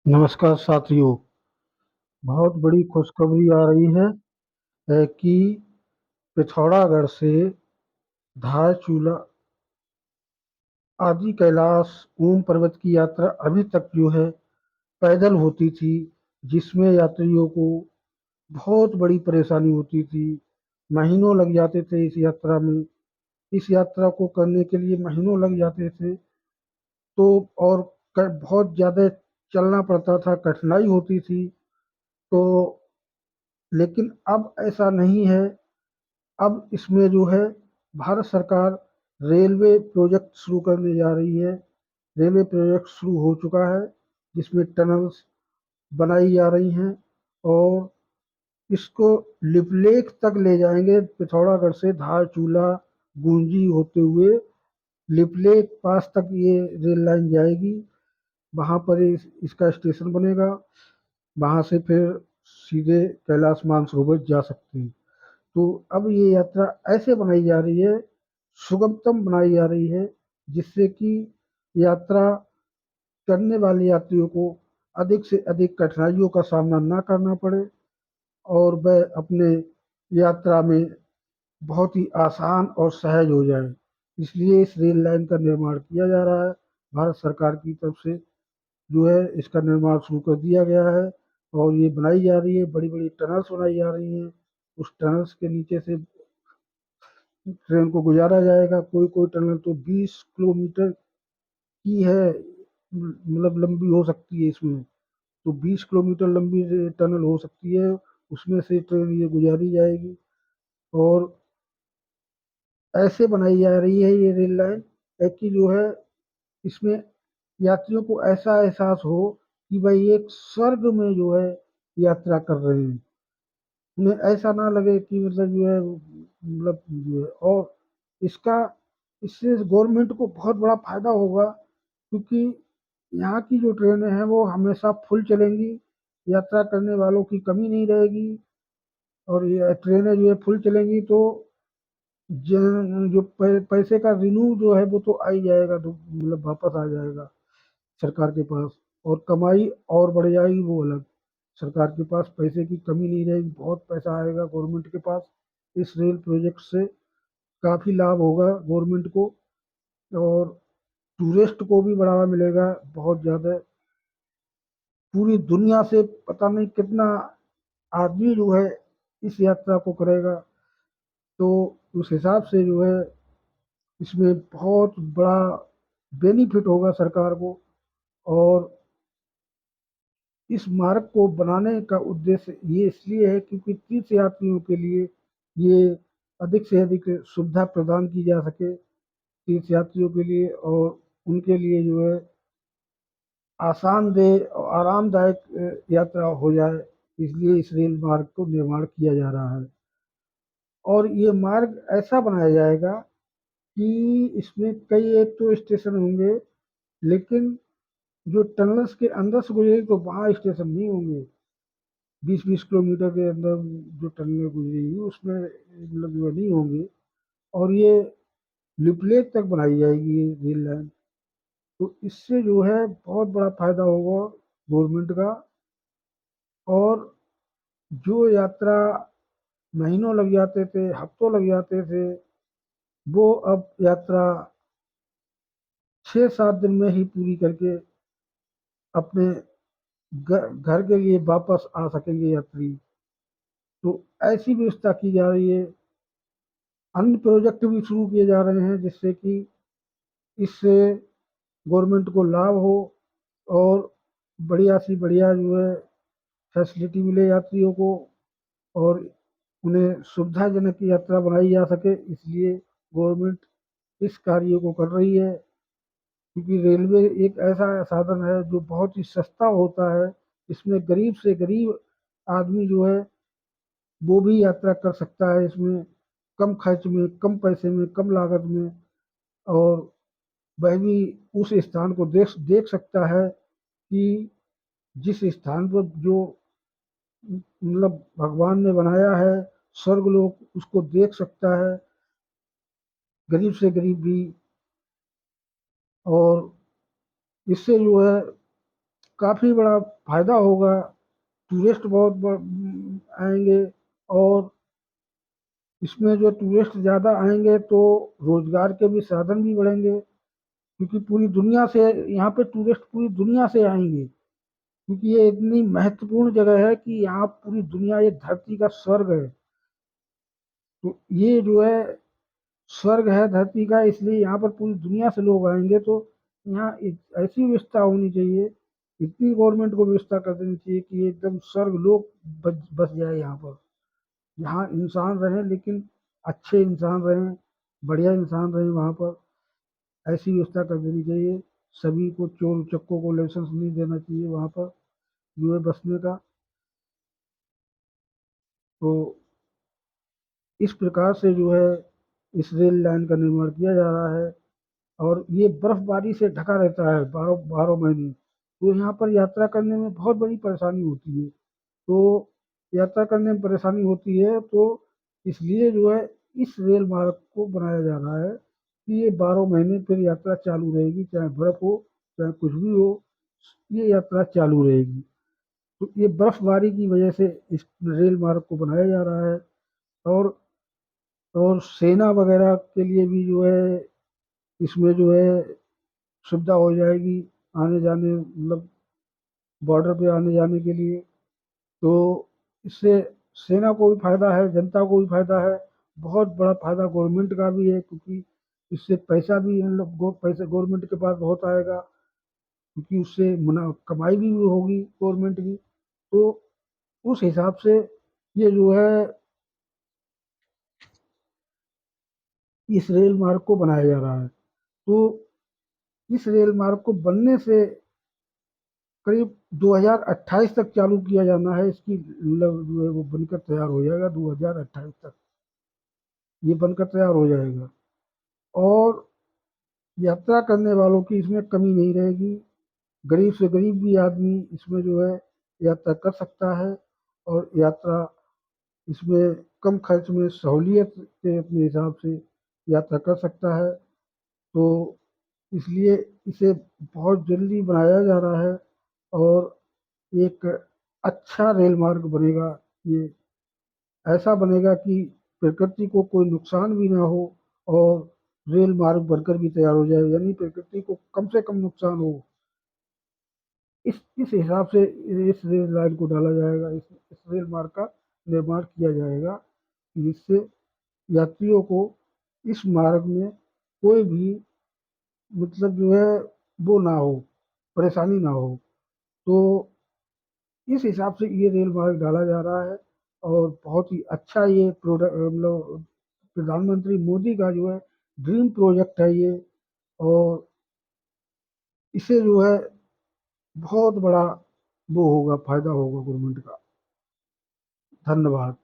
नमस्कार साथियों। बहुत बड़ी खुशखबरी आ रही है कि पिथौरागढ़ से धारचूला आदि कैलाश ओम पर्वत की यात्रा अभी तक जो है पैदल होती थी, जिसमें यात्रियों को बहुत बड़ी परेशानी होती थी। महीनों लग जाते थे इस यात्रा में। इस यात्रा को करने के लिए महीनों लग जाते थे। तो और बहुत ज़्यादा चलना पड़ता था, कठिनाई होती थी। तो लेकिन अब ऐसा नहीं है। अब इसमें जो है भारत सरकार रेलवे प्रोजेक्ट शुरू करने जा रही है। रेलवे प्रोजेक्ट शुरू हो चुका है, जिसमें टनल्स बनाई जा रही हैं और इसको लिपलेख तक ले जाएंगे। पिथौरागढ़ से धारचूला गूंजी होते हुए लिपलेख पास तक ये रेल लाइन जाएगी। वहां पर इसका स्टेशन बनेगा। वहां से फिर सीधे कैलाश मानसरोवर जा सकते हैं। तो अब ये यात्रा ऐसे बनाई जा रही है, सुगमतम बनाई जा रही है, जिससे कि यात्रा करने वाले यात्रियों को अधिक से अधिक कठिनाइयों का सामना ना करना पड़े और वह अपने यात्रा में बहुत ही आसान और सहज हो जाए। इसलिए इस रेल लाइन का निर्माण किया जा रहा है। भारत सरकार की तरफ से जो है इसका निर्माण शुरू कर दिया गया है और ये बनाई जा रही है। बड़ी बड़ी टनल्स बनाई जा रही हैं। उस टनल्स के नीचे से ट्रेन को गुजारा जाएगा। कोई कोई टनल तो 20 किलोमीटर की है, मतलब लंबी हो सकती है इसमें। तो 20 किलोमीटर लंबी टनल हो सकती है, उसमें से ट्रेन ये गुजारी जाएगी। और ऐसे बनाई जा रही है ये रेल लाइन कि जो है इसमें यात्रियों को ऐसा एहसास हो कि भाई एक स्वर्ग में जो है यात्रा कर रहे हैं। उन्हें ऐसा ना लगे कि मतलब जो है, मतलब जो है। और इसका इससे गवर्नमेंट को बहुत बड़ा फायदा होगा, क्योंकि यहाँ की जो ट्रेनें हैं वो हमेशा फुल चलेंगी। यात्रा करने वालों की कमी नहीं रहेगी। और ये ट्रेनें जो है फुल चलेंगी तो जो पैसे का रिन्यू जो है वो तो आ ही जाएगा, तो मतलब वापस आ जाएगा सरकार के पास। और कमाई और बढ़ जाएगी, वो अलग। सरकार के पास पैसे की कमी नहीं रहेगी, बहुत पैसा आएगा गवर्नमेंट के पास। इस रेल प्रोजेक्ट से काफ़ी लाभ होगा गवर्नमेंट को। और टूरिस्ट को भी बढ़ावा मिलेगा बहुत ज़्यादा। पूरी दुनिया से पता नहीं कितना आदमी जो है इस यात्रा को करेगा। तो उस हिसाब से जो है इसमें बहुत बड़ा बेनिफिट होगा सरकार को। और इस मार्ग को बनाने का उद्देश्य ये इसलिए है क्योंकि तीर्थ यात्रियों के लिए ये अधिक से अधिक सुविधा प्रदान की जा सके तीर्थ यात्रियों के लिए, और उनके लिए जो है आसानदेह और आरामदायक यात्रा हो जाए। इसलिए इस रेल मार्ग को निर्माण किया जा रहा है। और ये मार्ग ऐसा बनाया जाएगा कि इसमें कई एक तो स्टेशन होंगे, लेकिन जो टनल्स के अंदर से गुजरेगी तो वहाँ स्टेशन नहीं होंगे। 20-20 किलोमीटर के अंदर जो टनल गुजरेगी उसमें मतलब जो नहीं होंगे। और ये लिपलेख तक बनाई जाएगी ये रेल लाइन। तो इससे जो है बहुत बड़ा फायदा होगा गवर्नमेंट का। और जो यात्रा महीनों लग जाते थे, हफ्तों लग जाते थे, वो अब यात्रा 6-7 दिन में ही पूरी करके अपने घर के लिए वापस आ सकेंगे यात्री। तो ऐसी व्यवस्था की जा रही है। अन्य प्रोजेक्ट भी शुरू किए जा रहे हैं जिससे कि इससे गवर्नमेंट को लाभ हो और बढ़िया सी बढ़िया जो है फैसिलिटी मिले यात्रियों को, और उन्हें सुविधाजनक यात्रा बनाई जा सके। इसलिए गवर्नमेंट इस कार्य को कर रही है, क्योंकि रेलवे एक ऐसा साधन है जो बहुत ही सस्ता होता है। इसमें गरीब से गरीब आदमी जो है वो भी यात्रा कर सकता है इसमें, कम खर्च में, कम पैसे में, कम लागत में। और वह भी उस स्थान को देख देख सकता है कि जिस स्थान पर जो मतलब भगवान ने बनाया है, स्वर्ग लोक, उसको देख सकता है गरीब से गरीब भी। और इससे जो है काफ़ी बड़ा फायदा होगा। टूरिस्ट आएंगे, और इसमें जो टूरिस्ट ज़्यादा आएंगे तो रोजगार के भी साधन भी बढ़ेंगे, क्योंकि पूरी दुनिया से यहाँ पे टूरिस्ट पूरी दुनिया से आएंगे, क्योंकि ये इतनी महत्वपूर्ण जगह है कि यहाँ पूरी दुनिया, ये धरती का स्वर्ग है। तो ये जो है स्वर्ग है धरती का, इसलिए यहाँ पर पूरी दुनिया से लोग आएंगे। तो यहाँ एक ऐसी व्यवस्था होनी चाहिए, इतनी गवर्नमेंट को व्यवस्था कर देनी चाहिए कि ये एकदम स्वर्ग लोग बस जाए यहाँ पर। यहाँ इंसान रहें, लेकिन अच्छे इंसान रहें, बढ़िया इंसान रहें वहाँ पर। ऐसी व्यवस्था कर देनी चाहिए। सभी को, चोर उचक्कों को लाइसेंस नहीं देना चाहिए वहाँ पर जो है बसने का। तो इस प्रकार से जो है इस रेल लाइन का निर्माण किया जा रहा है। और ये बर्फबारी से ढका रहता है बारह बारह महीने, तो यहाँ पर यात्रा करने में बहुत बड़ी परेशानी होती है। तो यात्रा करने में परेशानी होती है, तो इसलिए जो है इस रेल मार्ग को बनाया जा रहा है कि ये 12 महीने फिर यात्रा चालू रहेगी, चाहे बर्फ हो चाहे कुछ भी हो, ये यात्रा चालू रहेगी। तो ये बर्फबारी की वजह से इस रेल मार्ग को बनाया जा रहा है। और सेना वगैरह के लिए भी जो है इसमें जो है सुविधा हो जाएगी, आने जाने, मतलब बॉर्डर पे आने जाने के लिए। तो इससे सेना को भी फायदा है, जनता को भी फायदा है, बहुत बड़ा फायदा गवर्नमेंट का भी है, क्योंकि इससे पैसा भी इन लोग पैसे गवर्नमेंट के पास बहुत आएगा, क्योंकि उससे कमाई भी होगी गवर्नमेंट की। तो उस हिसाब से ये जो है इस रेल मार्ग को बनाया जा रहा है। तो इस रेल मार्ग को बनने से करीब 2028 तक चालू किया जाना है, इसकी मतलब जो है वो बनकर तैयार हो जाएगा 2028 तक, ये बनकर तैयार हो जाएगा। और यात्रा करने वालों की इसमें कमी नहीं रहेगी, गरीब से गरीब भी आदमी इसमें जो है यात्रा कर सकता है। और यात्रा इसमें कम खर्च में सहूलियत के अपने हिसाब से यात्रा कर सकता है। तो इसलिए इसे बहुत जल्दी बनाया जा रहा है, और एक अच्छा रेल मार्ग बनेगा ये, ऐसा बनेगा कि प्रकृति को कोई नुकसान भी ना हो, और रेल मार्ग बनकर भी तैयार हो जाए, यानी प्रकृति को कम से कम नुकसान हो। इस हिसाब से इस रेल लाइन को डाला जाएगा, इस रेल मार्ग का निर्माण किया जाएगा, जिससे यात्रियों को इस मार्ग में कोई भी, मतलब जो है वो ना हो, परेशानी ना हो। तो इस हिसाब से ये रेल मार्ग डाला जा रहा है। और बहुत ही अच्छा ये प्रोडक्ट, मतलब प्रधानमंत्री मोदी का जो है ड्रीम प्रोजेक्ट है ये। और इसे जो है बहुत बड़ा वो होगा, फायदा होगा गवर्नमेंट का। धन्यवाद।